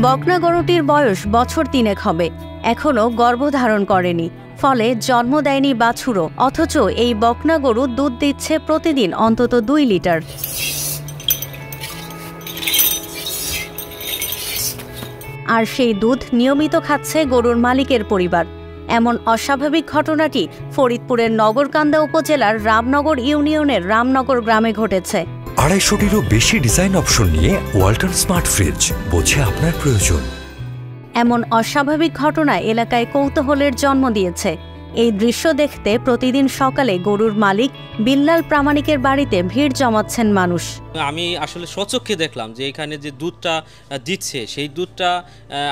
বকনা গরুটির বয়স বছর 3 হবে, এখনও গর্ভধারণ করেনি, ফলে জন্ম দেয়নি বাছুরও। অথচ এই বকনা গরু দুধ দিচ্ছে প্রতিদিন অন্তত 2 লিটার। আর সেই দুধ নিয়মিত খাচ্ছে গরুর মালিকের পরিবার। এমন অস্বাভাবিক ঘটনাটি ফরিদপুরের নগরকান্দা উপজেলার রামনগর ইউনিয়নের রামনগর গ্রামে ঘটেছে। 250টিরও বেশি ডিজাইন অপশন নিয়ে ওয়ালটন স্মার্ট ফ্রিজ, বোঝে আপনার প্রয়োজন। এমন অস্বাভাবিক ঘটনা এলাকায় কৌতূহলের জন্ম দিয়েছে। এই দৃশ্য দেখতে প্রতিদিন সকালে গরুর মালিক বিল্লাল প্রামাণিকের বাড়িতে ভিড় জমাচ্ছেন মানুষ। আমি আসলে স্বচক্ষে দেখলাম যে এখানে যে দুধটা দিচ্ছে সেই দুধটা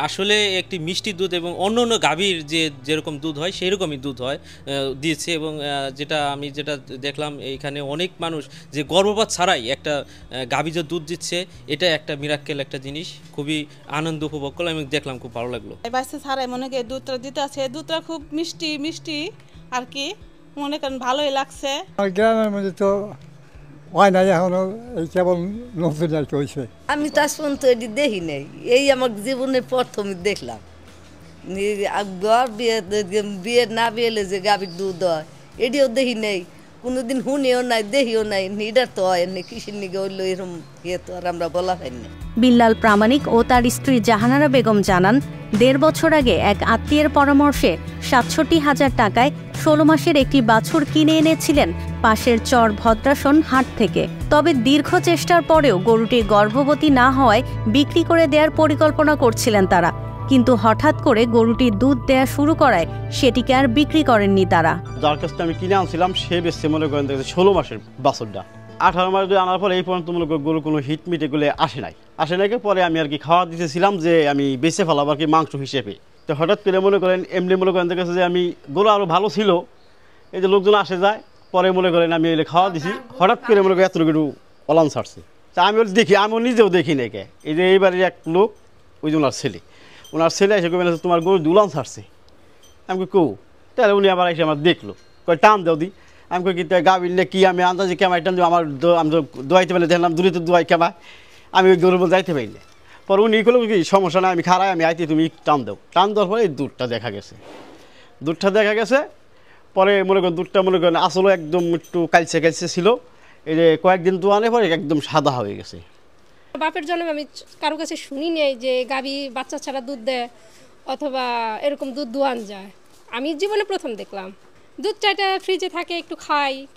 আসলে একটি মিষ্টি দুধ এবং অন্য অন্য গাভীর যেরকম দুধ হয় সেই রকমই দুধ হয় দিয়েছে। এবং যেটা দেখলাম এইখানে অনেক মানুষ যে গর্ভপাত ছাড়াই একটা গাভী যে দুধ দিচ্ছে, এটা একটা মিরাক্কেল একটা জিনিস। খুবই আনন্দ উপভোগ করলাম এবং দেখলাম, খুব ভালো লাগলো। বাচ্চা ছাড়াই মনে করি দুধটা দিতে আছে, দুধটা খুব মিষ্টি আর কি, মনে করেন ভালোই লাগছে। গ্রামের মধ্যে তো হয় না, এখনো এই কেবল নতুন আর কি হয়েছে। আমি তো আজ পর্যন্ত এটি দেখি নাই, এই আমার জীবনের প্রথম দেখলাম। বিয়ে না বিয়েলে যে গাভীর দুধ হয় এটিও দেখি নেই, কোনোদিন শুনেও নাই, দেখিও নাই। নিডার তো হয় এমনি কৃষির নিকে হইলো, এরকম ইয়ে তো আর আমরা বলা হয় না। বিল্লাল প্রামাণিক ও তার স্ত্রী জাহানারা বেগম জানান, 1.5 বছর আগে এক আত্মীয়ের পরামর্শে 67,000 টাকায় 16 মাসের একটি বাছুর কিনে এনেছিলেন পাশের চর ভদ্রাসন হাট থেকে। তবে দীর্ঘ চেষ্টার পরেও গরুটি গর্ভবতী না হওয়ায় বিক্রি করে দেওয়ার পরিকল্পনা করছিলেন তারা। কিন্তু হঠাৎ করে গরুটি দুধ দেয়া শুরু করায় সেটিকে আর বিক্রি করেননি তারা। যার কাছ থেকে আমি কিনে আনছিলাম সে বেশি মনে করেন 16 মাসের বাছুরটা। 18 মাস ধরে আনার পরে এই পর্যন্ত মনে করি গরু কোনো হিটমিট এগুলো আসে নাই। পরে আমি আর কি খাওয়া দিতেছিলাম যে আমি বেঁচে ফেলাম আর কি মাংস হিসেবে। তো হঠাৎ করে মনে করেন এমনি মনে করেন দেখেছে যে আমি গরু আরও ভালো ছিল, এই যে লোকজন আসে যায়, পরে মনে করেন আমি এলে খাওয়া দিছি, হঠাৎ করে মনে করেন এতটুকু অলান ছাড়ছে। তা আমি দেখি, আমি নিজেও দেখি না কে, এই যে এইবারের এক লোক, ওই যে ওনার ছেলে এসে কবে তোমার গরু দুলান ছাড়ছে। আমি কৌ তাহলে উনি আবার এসে আমার দেখলো, কয় টান দেও দি। আমি কই কি গাভীর কি আমি আন্দাজে কেমাই টান দেবো, আমার আমি তো দোয়াইতে পারলে দেখলাম দূরে তো দোয়াই কেমাই, আমি ওই গরু বলে যাইতে পারি না। পরে উনি করলো কি সমস্যা নাই, আমি খারাই, আমি আইতে তুমি টান দেও। টান দেওয়ার পরে এই দুধটা দেখা গেছে। পরে মনে করেন দুধটা মনে করেন আসলে একদম একটু কালচে ছিল, এই যে কয়েকদিন দোয়ানে পরে একদম সাদা হয়ে গেছে। বাপের জন্য আমি কারো কাছে শুনি নেই যে গাভী বাচ্চা ছাড়া দুধ দেয় অথবা এরকম দুধ দোয়ান যায়। আমি জীবনে প্রথম দেখলাম। দুধটা এটা ফ্রিজে থাকে, একটু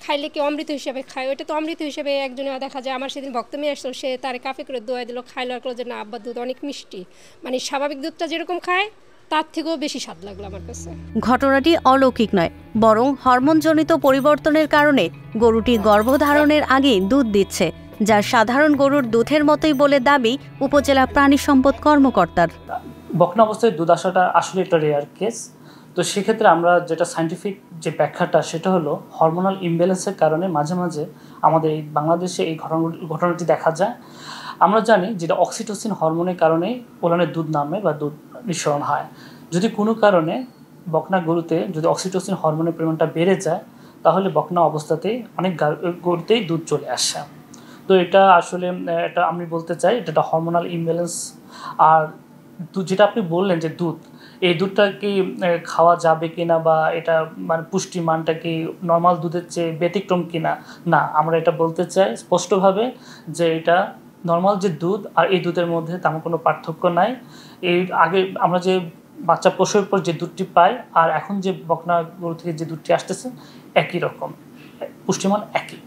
খাইলে কি অমৃত হিসেবে খায়, ওইটা তো অমৃত হিসেবে একজনে দেখা যায়। আমার সেদিন ভক্ত মেয়ে আসলো, সে তার কাফে করে দোয়া দিল, খাইলো আর যে না আব্বার দুধ অনেক মিষ্টি, মানে স্বাভাবিক দুধটা যেরকম খায় তার থেকেও বেশি স্বাদ লাগলো আমার কাছে। ঘটনাটি অলৌকিক নয়, বরং হরমোনজনিত পরিবর্তনের কারণে গরুটি গর্ভধারণের আগেই দুধ দিচ্ছে, যা সাধারণ গরুর দুধের মতোই বলে দাবি উপজেলা প্রাণী সম্পদ কর্মকর্তার। বকনা অবস্থায় দুধ আসাটা আসলে একটা রেয়ার কেস। তো সেক্ষেত্রে আমরা যেটা সায়েন্টিফিক যে ব্যাখ্যাটা সেটা হলো হরমোনাল ইমব্যালেন্সের কারণে মাঝে মাঝে আমাদের এই বাংলাদেশে এই ঘটনাটি দেখা যায়। আমরা জানি যেটা অক্সিটোসিন হরমোনের কারণে ওলানের দুধ নামে বা দুধ নিঃসরণ হয়। যদি কোনো কারণে বকনা গরুতে যদি অক্সিটোসিন হরমোনের পরিমাণটা বেড়ে যায়, তাহলে বকনা অবস্থাতেই অনেক গরুতেই দুধ চলে আসে। তো এটা আসলে এটা আমি বলতে চাই এটা একটা হরমোনাল ইমব্যালেন্স। আর যেটা আপনি বললেন যে দুধ, এই দুধটা কি খাওয়া যাবে কিনা বা এটা মানে পুষ্টির মানটা কি নর্মাল দুধের চেয়ে ব্যতিক্রম কিনা, না, আমরা এটা বলতে চাই স্পষ্টভাবে যে এটা নর্মাল যে দুধ আর এই দুধের মধ্যে তেমন কোনো পার্থক্য নাই। এই আগে আমরা যে বাচ্চা প্রসবের পর যে দুধটি পাই আর এখন যে বকনা গরু থেকে যে দুধটি আসতেছে একই রকম, পুষ্টিমান একই।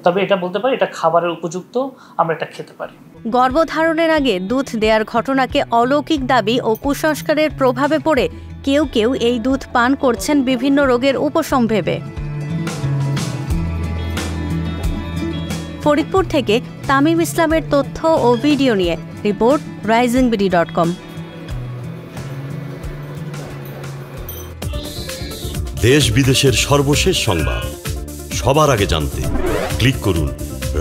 তবে এটা বলতে পারি এটা খাবারের উপযুক্ত, আমরা এটা খেতে পারি। গর্ভধারণের আগে দুধ দেওয়ার ঘটনাকে অলৌকিক দাবি ও কুসংস্কারের প্রভাবে পড়ে কেউ এই দুধ পান করছেন বিভিন্ন রোগের উপশম ভেবে। ফরিদপুর থেকে তামিম ইসলামের তথ্য ও ভিডিও নিয়ে রিপোর্ট risingBD.com। দেশ বিদেশের সর্বশেষ সংবাদ সবার আগে জানতে ক্লিক করুন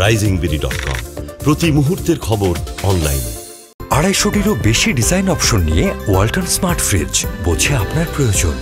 risingBD.com। প্রতি মুহূর্তের খবর অনলাইনে। 250টিরও বেশি ডিজাইন অপশন নিয়ে ওয়ালটন স্মার্ট ফ্রিজ, বোঝে আপনার প্রয়োজন।